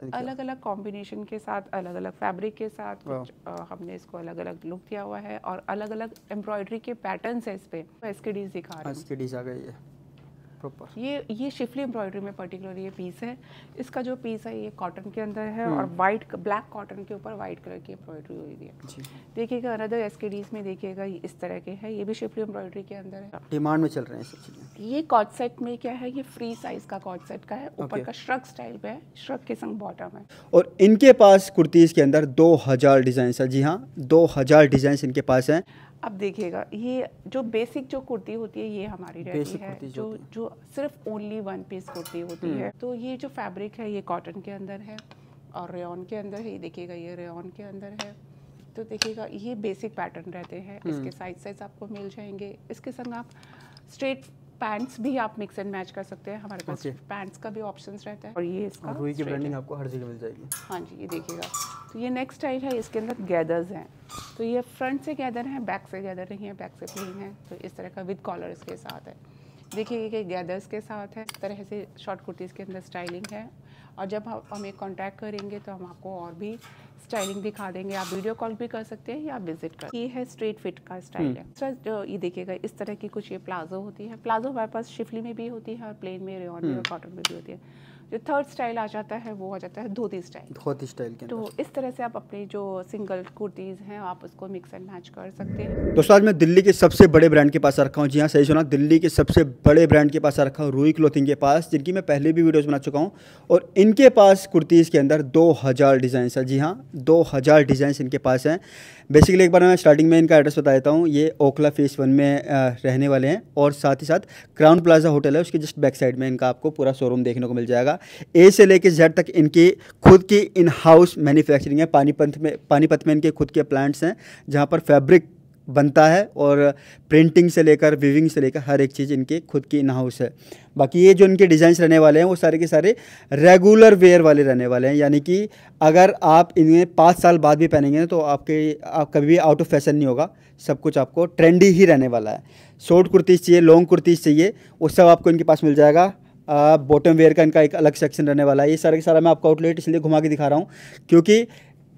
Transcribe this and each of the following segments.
अलग अलग कॉम्बिनेशन के साथ, अलग अलग फैब्रिक के साथ कुछ हमने इसको अलग अलग लुक दिया हुआ है और अलग अलग एम्ब्रॉयडरी के पैटर्न्स है इस पे। एसकेडीज दिखा रहे हैं, एसकेडीज आ गई है प्रॉपर। ये शिफली एम्ब्रॉयडरी में पर्टिकुलर ये पीस है। इसका जो पीस है ये कॉटन के अंदर है और वाइट ब्लैक कॉटन के ऊपर वाइट कलर की एम्ब्रॉयडरी हुई है। देखिएगा अनदर एसकेडीज में देखिएगा इस तरह के है, ये भी शिफली एम्ब्रॉयडरी के अंदर है, डिमांड में चल रहे हैं सब चीज़ें। ये कॉट सेट में क्या है, ये फ्री साइज का कॉट सेट का है, ऊपर का श्रग स्टाइल पे है, श्रग के संग बॉटम है। और इनके पास कुर्तीज़ के अंदर 2000 डिज़ाइन है। जी हाँ, 2000 डिज़ाइन इनके पास हैं। अब देखिएगा ये जो बेसिक जो कुर्ती होती है ये हमारी रहती है, जो सिर्फ ओनली वन पीस कुर्ती होती है। तो ये जो फैब्रिक है ये कॉटन के अंदर है और रेयॉन के अंदर है। ये देखिएगा ये रेयॉन के अंदर है। तो देखिएगा ये बेसिक पैटर्न रहते हैं। इसके साइज आपको मिल जाएंगे। इसके संग आप स्ट्रेट पैंट्स भी आप मिक्स एंड मैच कर सकते हैं। हमारे पास पैंट्स का भी ऑप्शंस रहता है। और ये इसका रुई की ब्रांडिंग आपको हर जगह मिल जाएगी। हाँ जी, ये देखिएगा। तो ये नेक्स्ट स्टाइल है, इसके अंदर गैदर्स हैं। तो ये फ्रंट से गैदर हैं, बैक से गैदर नहीं है, बैक से प्लेन है। तो इस तरह का विद कॉलर इसके साथ है। देखिए कि गैदर्स के साथ है। इस तरह से शॉर्ट कुर्तीज़ के अंदर स्टाइलिंग है। और जब हमें कांटेक्ट करेंगे तो हम आपको और भी स्टाइलिंग दिखा देंगे। आप वीडियो कॉल भी कर सकते हैं या विजिट कर। ये है स्ट्रेट फिट का स्टाइल है। ये देखिएगा इस तरह की कुछ ये प्लाजो होती है। प्लाजो हमारे पास शिफली में भी होती है और प्लेन में, रेयॉन में और कॉटन में भी होती है। जो थर्ड स्टाइल आ जाता है वो आ जाता है धोती स्टाइल। धोती स्टाइल के तो इस तरह से आप अपनी जो सिंगल कुर्तीज़ हैं आप उसको मिक्स एंड मैच कर सकते हैं। दोस्तों आज मैं दिल्ली के सबसे बड़े ब्रांड के पास रखा हूँ। जी हाँ, सही सुना, दिल्ली के सबसे बड़े ब्रांड के पास रखा हूँ, रूई क्लोथिंग के पास, जिनकी मैं पहले भी वीडियोस बना चुका हूँ। और इनके पास कुर्तीज़ के अंदर 2000 डिज़ाइन है। जी हाँ, 2000 डिज़ाइन इनके पास हैं। बेसिकली एक बार मैं स्टार्टिंग में इनका एड्रेस बता देता हूँ। ये ओखला फेस 1 में रहने वाले हैं और साथ ही साथ क्राउन प्लाजा होटल है, उसके जस्ट बैक साइड में इनका आपको पूरा शोरूम देखने को मिल जाएगा। ए से लेके जेड तक इनकी खुद की इन हाउस मैन्युफैक्चरिंग है। पानीपत में इनके खुद के प्लांट्स हैं जहाँ पर फैब्रिक बनता है और प्रिंटिंग से लेकर वीविंग से लेकर हर एक चीज़ इनके खुद की इन हाउस है। बाकी ये जो इनके डिज़ाइंस रहने वाले हैं वो सारे के सारे रेगुलर वेयर वाले रहने वाले हैं, यानी कि अगर आप इन्हें 5 साल बाद भी पहनेंगे तो आप कभी भी आउट ऑफ फैशन नहीं होगा। सब कुछ आपको ट्रेंडी ही रहने वाला है। शॉर्ट कुर्तीज़ चाहिए, लॉन्ग कुर्तीज़ चाहिए, वो सब आपको इनके पास मिल जाएगा। बॉटम वेयर का इनका एक अलग सेक्शन रहने वाला है। ये सारा का सारा मैं आपको आउटलेट इसलिए घुमा के दिखा रहा हूँ क्योंकि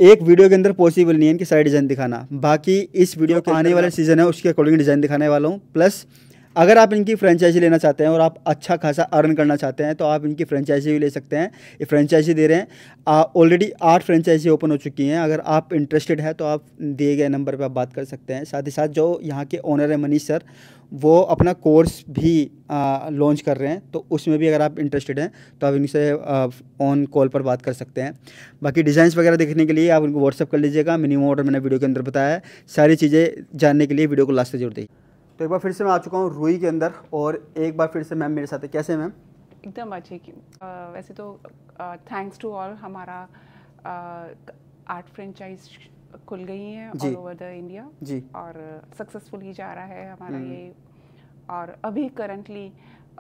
एक वीडियो के अंदर पॉसिबल नहीं है इनकी सारी डिज़ाइन दिखाना। बाकी इस वीडियो के आने वाले सीज़न है उसके अकॉर्डिंग डिज़ाइन दिखाने वाला हूँ। प्लस अगर आप इनकी फ्रेंचाइजी लेना चाहते हैं और आप अच्छा खासा अर्न करना चाहते हैं तो आप इनकी फ्रेंचाइजी भी ले सकते हैं। ये फ्रेंचाइजी दे रहे हैं। ऑलरेडी 8 फ्रेंचाइजी ओपन हो चुकी हैं। अगर आप इंटरेस्टेड है तो आप दिए गए नंबर पर आप बात कर सकते हैं। साथ ही साथ जो यहाँ के ओनर है मनीष सर, वो अपना कोर्स भी लॉन्च कर रहे हैं, तो उसमें भी अगर आप इंटरेस्टेड हैं तो आप इनसे ऑन कॉल पर बात कर सकते हैं। बाकी डिज़ाइंस वगैरह देखने के लिए आप उनको व्हाट्सअप कर लीजिएगा। मिनिमम ऑर्डर मैंने वीडियो के अंदर बताया है। सारी चीज़ें जानने के लिए वीडियो को लास्ट से जरूर देखिए। तो एक बार फिर से मैं आ चुका हूँ रूई के अंदर और एक बार फिर से मैम मेरे साथ है। कैसे मैम? एकदम अच्छे की वैसे तो थैंक्स टू ऑल, हमारा 8 फ्रेंचाइज खुल गई हैं ऑल ओवर द इंडिया जी, और सक्सेसफुली जा रहा है हमारा ये। और अभी करंटली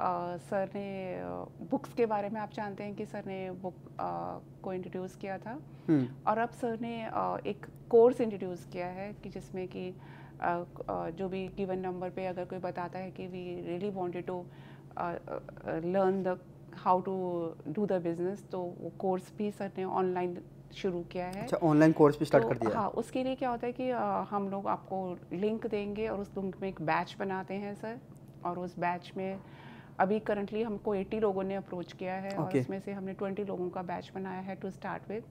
सर ने बुक्स के बारे में आप जानते हैं कि सर ने बुक को इंट्रोड्यूस किया था और अब सर ने एक कोर्स इंट्रोड्यूस किया है कि जिसमें कि जो भी गिवन नंबर पे अगर कोई बताता है कि we really wanted to learn the how to do the business, तो वो कोर्स भी सर ने ऑनलाइन शुरू किया है। अच्छा, ऑनलाइन कोर्स भी स्टार्ट कर दिया। हाँ, उसके लिए क्या होता है कि हम लोग आपको लिंक देंगे और उस लिंक में एक बैच बनाते हैं सर, और उस बैच में अभी करंटली हमको 80 लोगों ने अप्रोच किया है और उसमें से हमने 20 लोगों का बैच बनाया है टू स्टार्ट विद।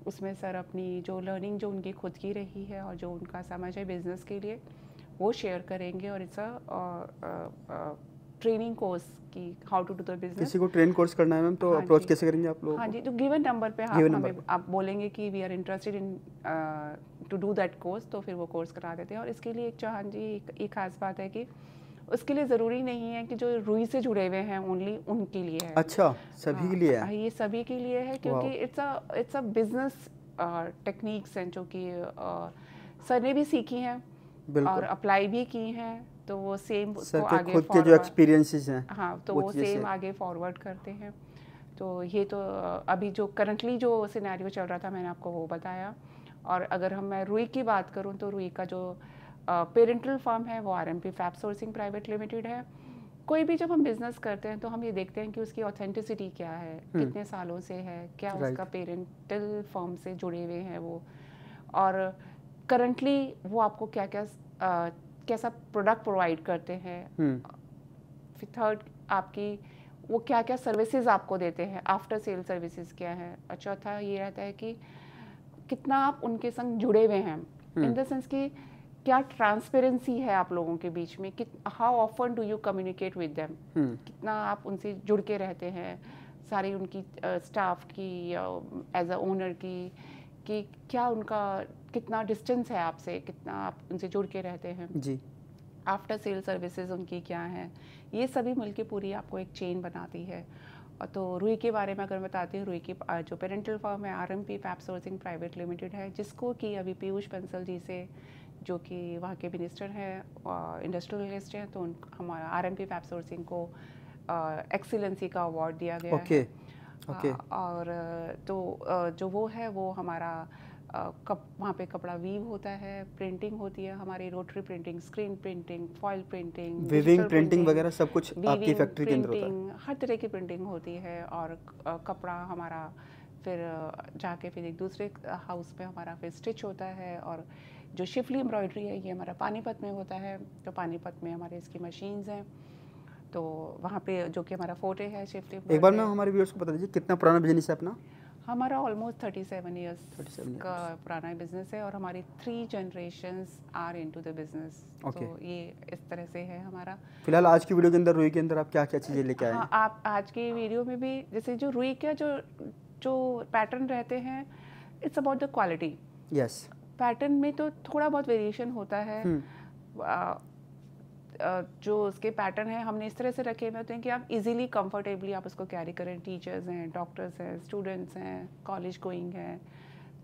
उसमें सर अपनी जो लर्निंग जो उनकी खुद की रही है और जो उनका समझ है बिजनेस के लिए वो शेयर करेंगे। और इट्स अ ट्रेनिंग कोर्स की how to do the business. किसी को ट्रेन कोर्स करना है मैम तो अप्रोच कैसे करेंगे आप लोग? हाँ जी, तो गिवन नंबर पे आप बोलेंगे कि we are interested in to do that course, तो फिर वो कोर्स करा देते हैं। और इसके लिए एक चौहान जी एक खास बात है कि उसके लिए ज़रूरी नहीं है कि जो रूई से जुड़े हुए हैं ओनली उनके लिए है। अच्छा, सभी के लिए है? ये सभी के लिए है क्योंकि इट्स अ बिजनेस टेक्निक्स हैं जो कि सर ने भी सीखी हैं और अप्लाई भी की हैं, तो वो सेम उसको आगे खुद के जो एक्सपीरियंसेस हैं, हाँ, तो वो सेम आगे फॉरवर्ड करते हैं। तो ये तो अभी जो करंटली जो सिनेरियो चल रहा था मैंने आपको वो बताया। और अगर मैं रूई की बात करूँ तो रूई का जो पेरेंटल फर्म है वो RMP fab sourcing private limited है कोई भी जब हम बिजनेस करते हैं तो हम ये देखते हैं कि उसकी ऑथेंटिसिटी क्या है, कितने सालों से है, क्या उसका पेरेंटल फर्म से जुड़े हुए हैं वो, और करंटली वो आपको क्या क्या कैसा प्रोडक्ट प्रोवाइड करते हैं। फिर थर्ड, आपकी वो क्या क्या सर्विसेज आपको देते हैं, आफ्टर सेल सर्विसेज क्या है। और चौथा ये रहता है कि कितना आप उनके संग जुड़े हुए हैं, इन द सेंस कि क्या ट्रांसपेरेंसी है आप लोगों के बीच में, how often do you communicate with them, कितना आप उनसे जुड़ के रहते हैं, सारी उनकी स्टाफ की एज अ ओनर की, कि क्या उनका कितना डिस्टेंस है आपसे, कितना आप उनसे जुड़ के रहते हैं जी। आफ्टर सेल सर्विसेज उनकी क्या हैं, ये सभी मिलके पूरी आपको एक चेन बनाती है। तो रुई के बारे में अगर बताती हूँ, रुई की जो पेरेंटल फर्म है RMP fab sourcing private limited है, जिसको कि अभी पीयूष बंसल जी से, जो कि वहाँ के मिनिस्टर हैं, इंडस्ट्रियलिस्ट हैं, तो हमारा RMP फैब सोर्सिंग को एक्सीलेंसी का अवार्ड दिया गया है। और तो जो वो है वो हमारा वहाँ पे कपड़ा वीव होता है, प्रिंटिंग होती है हमारी, rotary printing, screen printing, foil printing, viewing printing वगैरह सब कुछ आपकी फैक्ट्री के अंदर होता है। हर तरह की प्रिंटिंग होती है। और कपड़ा हमारा फिर जाके फिर एक दूसरे हाउस में हमारा फिर स्टिच होता है। और जो शिफली एम्ब्रॉयडरी है ये हमारा पानीपत में होता है, तो पानीपत में हमारे इसकी मशीन्स हैं, तो वहाँ पे जो कि हमारा फोटे है शिफली। एक बार मैं हमारे व्यूअर्स को बता दीजिए कितना पुराना बिजनेस है अपना? हमारा ऑलमोस्ट 37 ईयर्स का पुराना बिजनेस है, और हमारी 3 generations are into the business. तो ये इस तरह से है हमारा। फिलहाल आज की वीडियो के अंदर रुई के अंदर आप क्या क्या चीज़ें लेके आए हैं? हाँ, आप आज की वीडियो में भी जैसे जो रुई का जो पैटर्न रहते हैं, it's about the quality. Yes. Pattern में तो थोड़ा बहुत वेरिएशन होता है। जो उसके पैटर्न है हमने इस तरह से रखे हुए होते हैं कि आप इजीली कंफर्टेबली आप उसको कैरी करें। टीचर्स हैं, डॉक्टर्स हैं, स्टूडेंट्स हैं, कॉलेज गोइंग हैं,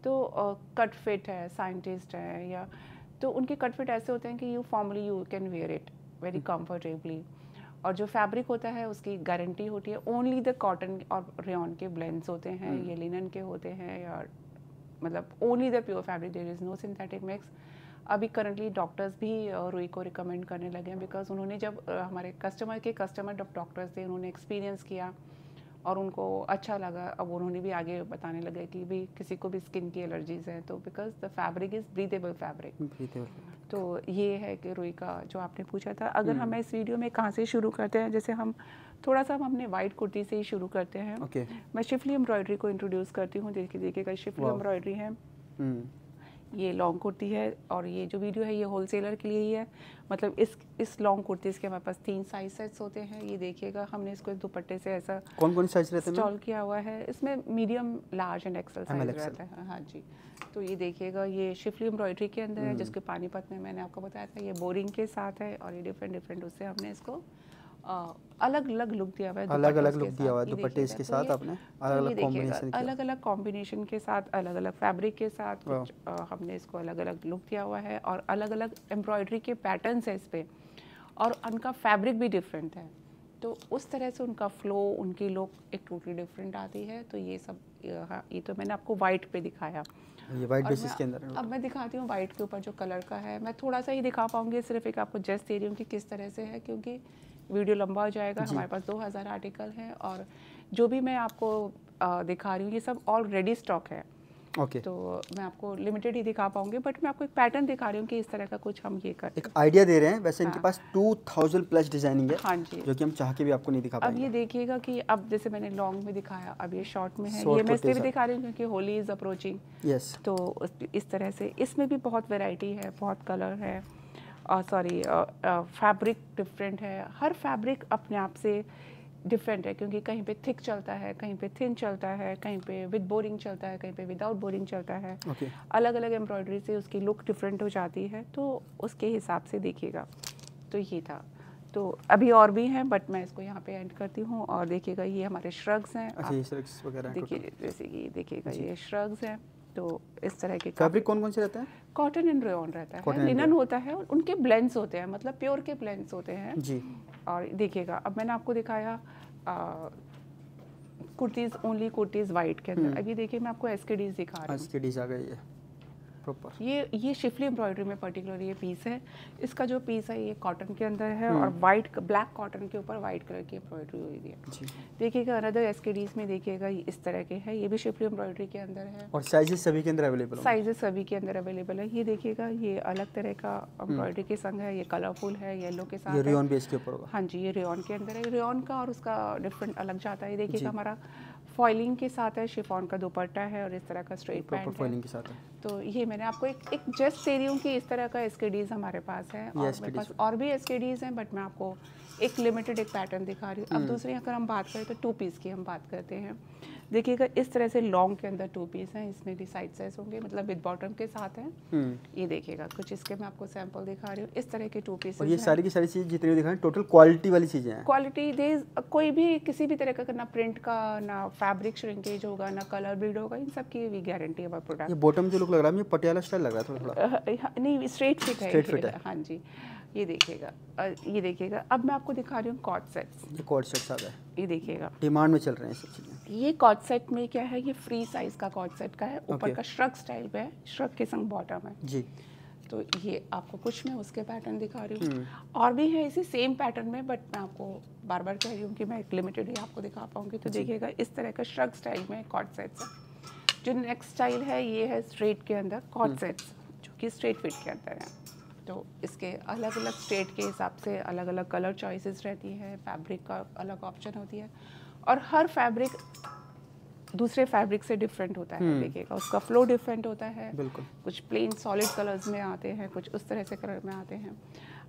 तो कट फिट है, साइंटिस्ट है, या तो उनके कट फिट ऐसे होते हैं कि you can wear it very comfortably. और जो फैब्रिक होता है उसकी गारंटी होती है। ओनली द कॉटन और रेयॉन के ब्लेंड्स होते हैं, ये लिनन के होते हैं, या मतलब only the pure fabric, there is no synthetic mix. अभी करंटली डॉक्टर्स भी रुई को रिकमेंड करने लगे हैं, बिकॉज उन्होंने जब हमारे कस्टमर डॉक्टर्स थे, उन्होंने एक्सपीरियंस किया और उनको अच्छा लगा। अब उन्होंने भी आगे बताने लगे कि भी किसी को भी स्किन की एलर्जीज हैं, तो because the fabric is breathable fabric. तो ये है कि रुई का जो आपने पूछा था। अगर हम इस वीडियो में कहाँ से शुरू करते हैं, जैसे हम थोड़ा सा हम अपने वाइट कुर्ती से ही शुरू करते हैं। मैं शिफली एम्ब्रॉयडरी को इंट्रोड्यूस करती हूँ। देखिएगा शिफली एम्ब्रॉयडरी है, ये लॉन्ग कुर्ती है, और ये जो वीडियो है ये होलसेलर के लिए ही है। मतलब इस लॉन्ग कुर्ती के हमारे पास 3 साइज सेट्स होते हैं। ये देखिएगा हमने इसको दुपट्टे से ऐसा कौन साइज रहते हैं स्टॉल किया हुआ है। इसमें medium, large and XL size रहता है। हाँ जी। तो ये देखिएगा ये शिफली एम्ब्रॉयडरी के अंदर है, जिसके पानीपत में मैंने आपको बताया था। ये बोरिंग के साथ है, और ये डिफरेंट उससे हमने इसको अलग अलग लुक दिया हुआ है, अलग अलग लुक दिया हुआ है दुपट्टे इसके साथ। आपने अलग अलग कॉम्बिनेशन के साथ, अलग अलग फैब्रिक के साथ हमने इसको अलग अलग लुक दिया हुआ है, और अलग अलग एम्ब्रॉयडरी के पैटर्न्स है इस पे, और उनका फैब्रिक भी डिफरेंट है। तो उस तरह से उनका फ्लो, उनकी लुक एक टोटली डिफरेंट आती है। तो ये सब ये तो मैंने आपको वाइट पे दिखाया, ये वाइट बेसिस के अंदर। अब मैं दिखाती हूँ वाइट के ऊपर जो कलर का है। मैं थोड़ा सा ही दिखा पाऊंगी, सिर्फ एक आपको जस्ट दे रही हूँ कि किस तरह से है, क्योंकि वीडियो लंबा हो जाएगा। हमारे पास 2000 आर्टिकल हैं, और जो भी मैं आपको दिखा रही हूँ ये सब ऑलरेडी स्टॉक है। तो मैं आपको लिमिटेड ही दिखा पाऊंगी, बट मैं आपको एक पैटर्न दिखा रही हूँ कि इस तरह का कुछ हम ये करते हैं। एक आइडिया दे रहे हैं। वैसे इनके पास 2000 प्लस डिजाइनिंग है। हाँ जी। जो कि हम चाह के भी आपको नहीं दिखा पाएंगे। अब ये देखिएगा कि अब जैसे मैंने लॉन्ग में दिखाया, अब ये शॉर्ट में है। ये मैं इसलिए भी दिखा रही हूँ क्योंकि होली इज अप्रोचिंग। यस। तो इस तरह से इसमें भी बहुत वेराइटी है, बहुत कलर है, फैब्रिक डिफरेंट है। हर फैब्रिक अपने आप से डिफरेंट है, क्योंकि कहीं पे थिक चलता है, कहीं पे थिन चलता है, कहीं पे विद बोरिंग चलता है, कहीं पे विदाउट बोरिंग चलता है। अलग अलग एम्ब्रॉयडरी से उसकी लुक डिफरेंट हो जाती है, तो उसके हिसाब से देखिएगा। तो ये था। तो अभी और भी हैं, बट मैं इसको यहाँ पे एंड करती हूँ। और देखिएगा ये हमारे श्रग्स हैं। देखिए जैसे कि देखिएगा ये श्रग्स हैं। तो इस तरह के फैब्रिक कौन से रहता है? कॉटन एंड रेयॉन रहता है, लिनन होता है, और उनके ब्लेंड्स होते हैं, मतलब प्योर के ब्लेंड्स होते हैं जी। और देखिएगा अब मैंने आपको दिखाया कुर्तीज़, ओनली कुर्तीज़ वाइट के अंदर। अब ये देखिए मैं आपको एसकेडीज़ दिखा रही हूँ। एसकेडीज़ आ गई है। प्रॉपर। ये शिफली एम्ब्रॉयडरी में पर्टिकुलर ये पीस है। इसका जो पीस है ये कॉटन के अंदर है और वाइट ब्लैक कॉटन के ऊपर वाइट कलर की एम्ब्रॉयडरी हुई है। देखिएगा अनदर एसकेडीज में देखिएगा इस तरह के है, ये भी शिफली एम्ब्रॉयडरी के अंदर है और साइजेस सभी के अंदर अवेलेबल है। साइजेस सभी के अंदर अवेलेबल है। ये देखिएगा ये अलग तरह का एम्ब्रॉयडरी के संग है, ये कलरफुल है, येलो के साथ, ये रेयॉन बेस के ऊपर होगा। हाँ जी, ये रेयॉन के अंदर है। रेयॉन का और उसका डिफरेंट अलग जाता है। देखिएगा हमारा फॉइलिंग के साथ है, शिफॉन का दुपट्टा है और इस तरह का स्ट्रेट पैंट है। फॉइलिंग के साथ है। तो ये मैंने आपको एक जस्ट दे रही हूँ कि इस तरह का एसकेडीज हमारे पास है और मेरे पास और भी एसकेडीज हैं, बट मैं आपको एक लिमिटेड एक पैटर्न दिखा रही हूँ। अब दूसरी अगर हम बात करें तो 2 पीस की हम बात करते हैं। देखिएगा इस तरह से लॉन्ग के अंदर 2 पीस हैं, इसमें भी साइड साइज होंगे, मतलब विद बॉटम के साथ हैं। ये देखिएगा कुछ इसके मैं आपको सैंपल दिखा रही हूँ। इस तरह के 2 पीस। और ये सारी की सारी चीज़ जितनी दिखा टोटल क्वालिटी वाली चीज़ें हैं। क्वालिटी दे कोई भी किसी भी तरह का ना प्रिंट का, ना फैब्रिक श्रिंकेज होगा, ना कलर ब्लीड होगा, इन सब की भी गारंटी है हमारे प्रोडक्ट। ये बॉटम जो लुक लग रहा है, ये पटियाला स्टाइल लग रहा है थोड़ा। नहीं, स्ट्रेट फिट है। स्ट्रेट फिट है। हाँ जी, ये देखिएगा। अब मैं आपको दिखा रही हूँ कॉट सेट्स। ये कॉट सेट्स आ गए, ये देखिएगा डिमांड में चल रहे हैं सब चीज़ें। ये कॉट सेट में क्या है, ये फ्री साइज का कॉट सेट का है, ऊपर का श्रग स्टाइल पे है, श्रग के संग बॉटम है जी। तो ये आपको कुछ मैं उसके पैटर्न दिखा रही हूँ, और भी है इसी सेम पैटर्न में, बट मैं आपको बार बार कह रही हूँ कि मैं एक लिमिटेड ही आपको दिखा पाऊंगी। तो देखिएगा इस तरह का श्रग स्टाइल में कॉट सेट्स है। जो नेक्स्ट स्टाइल है ये है स्ट्रेट के अंदर कॉट सेट्स, जो कि स्ट्रेट फिट के अंदर है। तो इसके अलग अलग स्टेट के हिसाब से अलग अलग कलर चॉइसेस रहती है, फैब्रिक का अलग ऑप्शन होती है, और हर फैब्रिक दूसरे फैब्रिक से डिफरेंट होता है। देखिएगा उसका फ्लो डिफरेंट होता है। बिल्कुल। कुछ प्लेन सॉलिड कलर्स में आते हैं, कुछ उस तरह से कलर में आते हैं।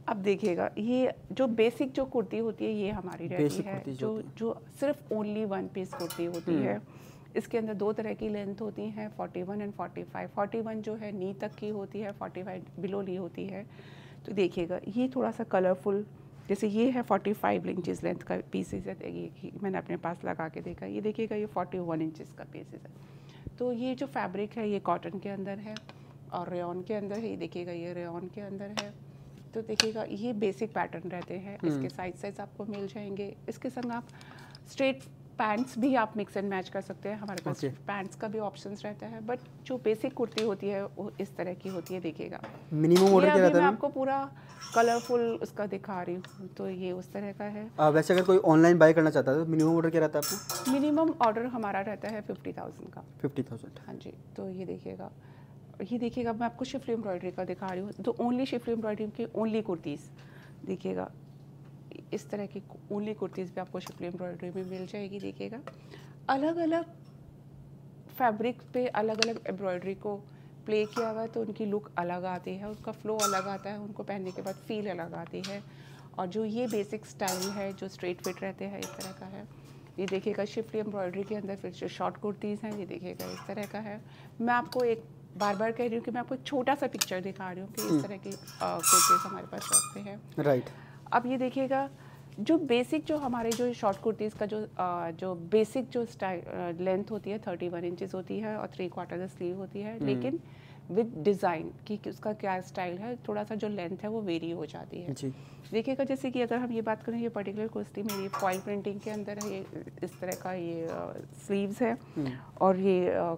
अब देखिएगा ये जो बेसिक जो कुर्ती होती है ये हमारी रहती है, जो सिर्फ ओनली 1 पीस कुर्ती होती है। इसके अंदर 2 तरह की लेंथ होती हैं, 41 एंड 45। 41 जो है नी तक की होती है, 45 बिलो नी होती है। तो देखिएगा ये थोड़ा सा कलरफुल, जैसे ये है 45 इंचेस लेंथ का पीसेस है, ये मैंने अपने पास लगा के देखा। ये देखिएगा ये 41 इंचेस का पीसेस है। तो ये जो फैब्रिक है ये कॉटन के अंदर है और रेयॉन के अंदर है। ये देखिएगा ये रेयॉन के अंदर है। तो देखिएगा ये बेसिक पैटर्न रहते हैं। इसके साइज आपको मिल जाएंगे। इसके संग आप स्ट्रेट पैंट्स भी आप मिक्स एंड मैच कर सकते हैं, हमारे पास पैंट्स का भी ऑप्शंस रहता है, बट जो बेसिक कुर्ती होती है वो इस तरह की होती है। देखिएगा मिनिमम ऑर्डर क्या रहता है? मैं आपको पूरा कलरफुल उसका दिखा रही हूँ, तो ये उस तरह का है। वैसे अगर कोई ऑनलाइन बाय करना चाहता है तो मिनिमम ऑर्डर क्या रहता है आपको? मिनिमम ऑर्डर हमारा रहता है 50,000 का। 50,000, हाँ जी। तो ये देखिएगा मैं आपको शिफली एम्ब्रॉयडरी का दिखा रही हूँ। तो ओनली शिफली एम्ब्रॉयडरी की ओनली कुर्तीज़ देखिएगा, इस तरह की ओनली कुर्तीज़ भी आपको शिफली एम्ब्रॉयडरी में मिल जाएगी। देखिएगा अलग अलग फैब्रिक पे अलग अलग एम्ब्रॉयडरी को प्ले किया हुआ है, तो उनकी लुक अलग आती है, उसका फ्लो अलग आता है, उनको पहनने के बाद फील अलग आती है। और जो ये बेसिक स्टाइल है जो स्ट्रेट फिट रहते हैं, इस तरह का है। ये देखिएगा शिफली एम्ब्रॉयडरी के अंदर फिर जो शॉर्ट कुर्तीज़ हैं, ये देखिएगा इस तरह का है। मैं आपको एक बार बार कह रही हूँ कि मैं आपको एक छोटा सा पिक्चर दिखा रही हूँ कि इस तरह की कुर्तीज़ हमारे पास शॉप पे है। राइट। अब ये देखिएगा जो बेसिक जो हमारे जो शॉर्ट कुर्तीज़ का जो बेसिक जो स्टाइल लेंथ होती है 31 इंचेस होती है और 3/4 स्लीव होती है, लेकिन विद डिज़ाइन कि उसका क्या स्टाइल है, थोड़ा सा जो लेंथ है वो वेरी हो जाती है। देखिएगा जैसे कि अगर हम ये बात करें, ये पर्टिकुलर कुर्ती मेरी फॉइल प्रिंटिंग के अंदर है, ये इस तरह का ये स्लीव्स है और ये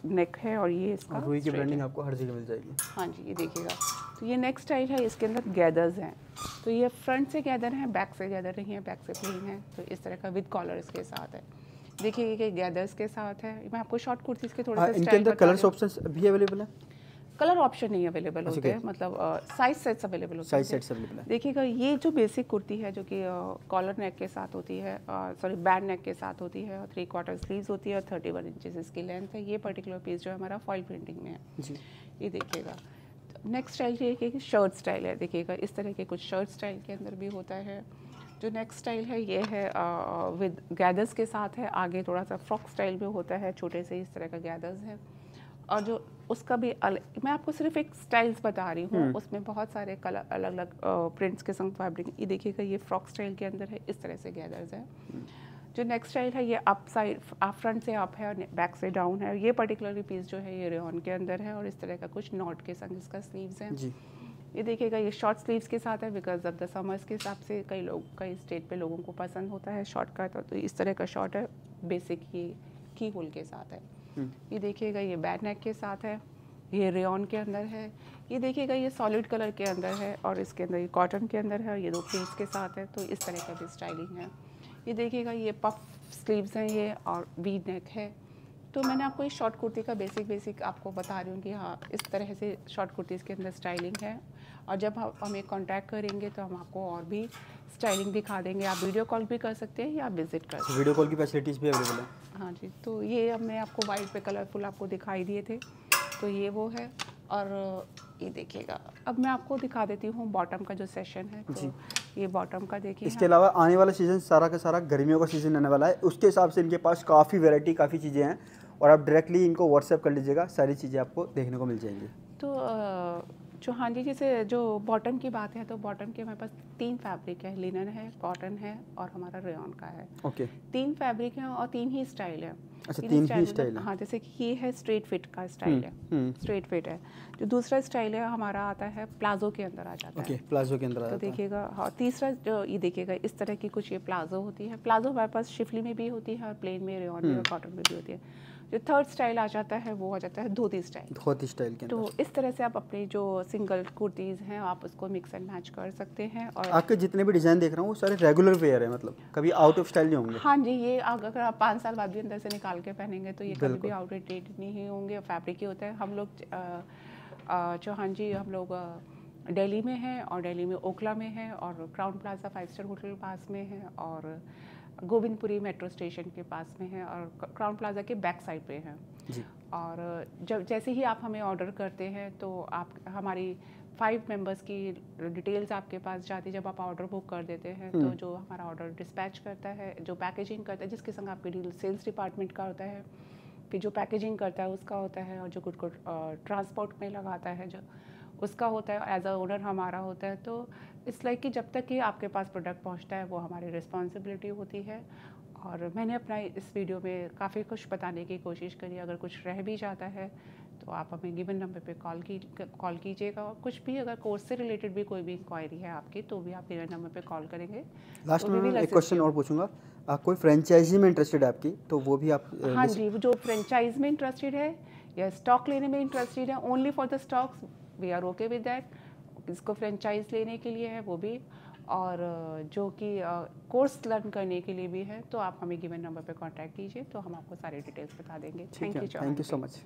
नेक है और ये इसका रुई की ब्रांडिंग आपको हर जगह मिल जाएगी। हाँ जी। ये देखिएगा तो ये नेक्स्ट स्टाइल है, इसके अंदर गैदर्स हैं। तो ये फ्रंट से गैदर हैं, बैक से गैदर नहीं है, बैक से प्लेन है। तो इस तरह का विद कॉलर इसके साथ है। देखिए ये गैदर्स के साथ है। मैं आपको शॉर्ट कुर्तीज़ के थोड़े से इनके अंदर कलर्स ऑप्शंस भी अवेलेबल है? कलर ऑप्शन नहीं अवेलेबल होते हैं, मतलब साइज सेट्स अवेलेबल होते हैं। साइज सेट्स अवेलेबल है। देखिएगा ये जो बेसिक कुर्ती है जो कि कॉलर नेक के साथ होती है, सॉरी बैंड नेक के साथ होती है और 3/4 स्लीव्स होती है और 31 इंचेस इसकी लेंथ है। ये पर्टिकुलर पीस जो है हमारा फॉइल प्रिंटिंग में है जी। ये देखिएगा नेक्स्ट स्टाइल ये है कि शर्ट स्टाइल है। देखिएगा इस तरह के कुछ शर्ट स्टाइल के अंदर भी होता है। जो नेक्स्ट स्टाइल है ये है विद गैदर्स के साथ है, आगे थोड़ा सा फ्रॉक स्टाइल में होता है, छोटे से इस तरह का गैदर्स है। और जो उसका भी मैं आपको सिर्फ एक स्टाइल्स बता रही हूँ, उसमें बहुत सारे कलर अलग अलग प्रिंट्स के संग फैब्रिक। ये देखिएगा ये फ्रॉक स्टाइल के अंदर है, इस तरह से गैदर्स है। जो नेक्स्ट स्टाइल है ये अप साइड, फ्रंट से अप है और बैक से डाउन है। ये पर्टिकुलरली पीस जो है ये रेयॉन के अंदर है और इस तरह का कुछ नॉट के संग इसका स्लीव्स हैं जी। ये देखिएगा ये शॉर्ट स्लीव्स के साथ है, बिकॉज ऑफ द समर्स के हिसाब से कई स्टेट पे लोगों को पसंद होता है शॉर्ट का, तो इस तरह का शॉर्ट है। बेसिक ये की होल के साथ है। ये देखिएगा ये बैक नेक के साथ है, ये रेयॉन के अंदर है। ये देखिएगा ये सॉलिड कलर के अंदर है और इसके अंदर ये कॉटन के अंदर है, ये 2 प्लेट्स के साथ है, तो इस तरह का भी स्टाइलिंग है। ये देखिएगा ये पफ स्लीव्स हैं ये और वी नेक है। तो मैंने आपको इस शॉर्ट कुर्ती का बेसिक आपको बता रही हूँ कि हाँ इस तरह से शॉर्ट कुर्तीज़ के अंदर स्टाइलिंग है। और जब आप हमें कांटेक्ट करेंगे तो हम आपको और भी स्टाइलिंग दिखा देंगे। आप वीडियो कॉल भी कर सकते हैं या विजिट कर सकते हैं। वीडियो कॉल की फैसिलिटीज़ भी अवेलेबल है। हाँ जी, तो ये हमने आपको वाइट पे कलरफुल आपको दिखाई दिए थे, तो ये वो है। और ये देखिएगा अब मैं आपको दिखा देती हूँ बॉटम का जो सेशन है, तो ये बॉटम का देखिए। इसके अलावा आने वाला सीज़न सारा का सारा गर्मियों का सीज़न आने वाला है, उसके हिसाब से इनके पास काफ़ी वैरायटी काफ़ी चीज़ें हैं और आप डायरेक्टली इनको व्हाट्सएप कर लीजिएगा, सारी चीज़ें आपको देखने को मिल जाएंगी। तो चौहान जी जैसे जो बॉटम की बात है, तो बॉटम के हमारे पास 3 फैब्रिक है, लिनन है, कॉटन है और हमारा रेयॉन का है। ओके 3 फैब्रिक हैं और 3 ही स्टाइल है। अच्छा 3 ही स्टाइल है। हाँ, जैसे कि ये है स्ट्रेट फिट का स्टाइल है, स्ट्रेट फिट है। जो दूसरा स्टाइल है हमारा आता है प्लाजो के अंदर आ जाता है। ओके प्लाजो के अंदर आता है। तो देखिएगा हाँ, तीसरा जो ये देखिएगा इस तरह की कुछ ये प्लाजो होती है। प्लाजो हमारे पास शिफली में भी होती है और प्लेन में, रेयॉन में और कॉटन में भी होती है। जो थर्ड स्टाइल आ जाता है वो आ जाता है धोती स्टाइल। धोती स्टाइल के अंदर। तो इस तरह से आप अपने जो सिंगल कुर्तीज़ हैं आप उसको मिक्स एंड मैच कर सकते हैं। और आपके जितने भी डिज़ाइन देख रहा हूँ वो सारे रेगुलर वेयर है, मतलब कभी आउट ऑफ स्टाइल नहीं होंगे। हाँ जी, ये अगर आप 5 साल बाद भी अंदर से निकाल के पहनेंगे तो ये कभी भी आउटडेटेड नहीं होंगे। फैब्रिक ही होता है। हम लोग चौहान जी हम लोग दिल्ली में हैं और दिल्ली में ओखला में है और क्राउन प्लाजा 5 स्टार होटल पास में है और गोविंदपुरी मेट्रो स्टेशन के पास में है और क्राउन प्लाजा के बैक साइड पे है जी। और जब जैसे ही आप हमें ऑर्डर करते हैं तो आप हमारी 5 मेंबर्स की डिटेल्स आपके पास जाती है। जब आप ऑर्डर बुक कर देते हैं तो जो हमारा ऑर्डर डिस्पैच करता है, जो पैकेजिंग करता है, जिसके संग आपकी डील सेल्स डिपार्टमेंट का होता है, फिर जो पैकेजिंग करता है उसका होता है और जो गुड को ट्रांसपोर्ट में लगाता है जो उसका होता है, एज अ ओनर हमारा होता है। तो इस लाइक कि जब तक कि आपके पास प्रोडक्ट पहुंचता है वो हमारी रिस्पॉन्सिबिलिटी होती है। और मैंने अपना इस वीडियो में काफ़ी कुछ बताने की कोशिश करी। अगर कुछ रह भी जाता है तो आप हमें गिवन नंबर पे कॉल कीजिएगा। और कुछ भी अगर कोर्स से रिलेटेड भी कोई भी इंक्वायरी है आपकी तो भी आप गिवन नंबर पे कॉल करेंगे। लास्ट में मैं एक क्वेश्चन और पूछूंगा, कोई फ्रेंचाइजी में इंटरेस्टेड है आपकी तो वो भी आप हाँ जी, जो फ्रेंचाइज में इंटरेस्टेड है या स्टॉक लेने में इंटरेस्टेड है, only for the stocks we are okay with that. इसको फ्रेंचाइज लेने के लिए है वो भी, और जो कि कोर्स लर्न करने के लिए भी है, तो आप हमें गिवन नंबर पे कांटेक्ट कीजिए तो हम आपको सारी डिटेल्स बता देंगे। Thank you so much.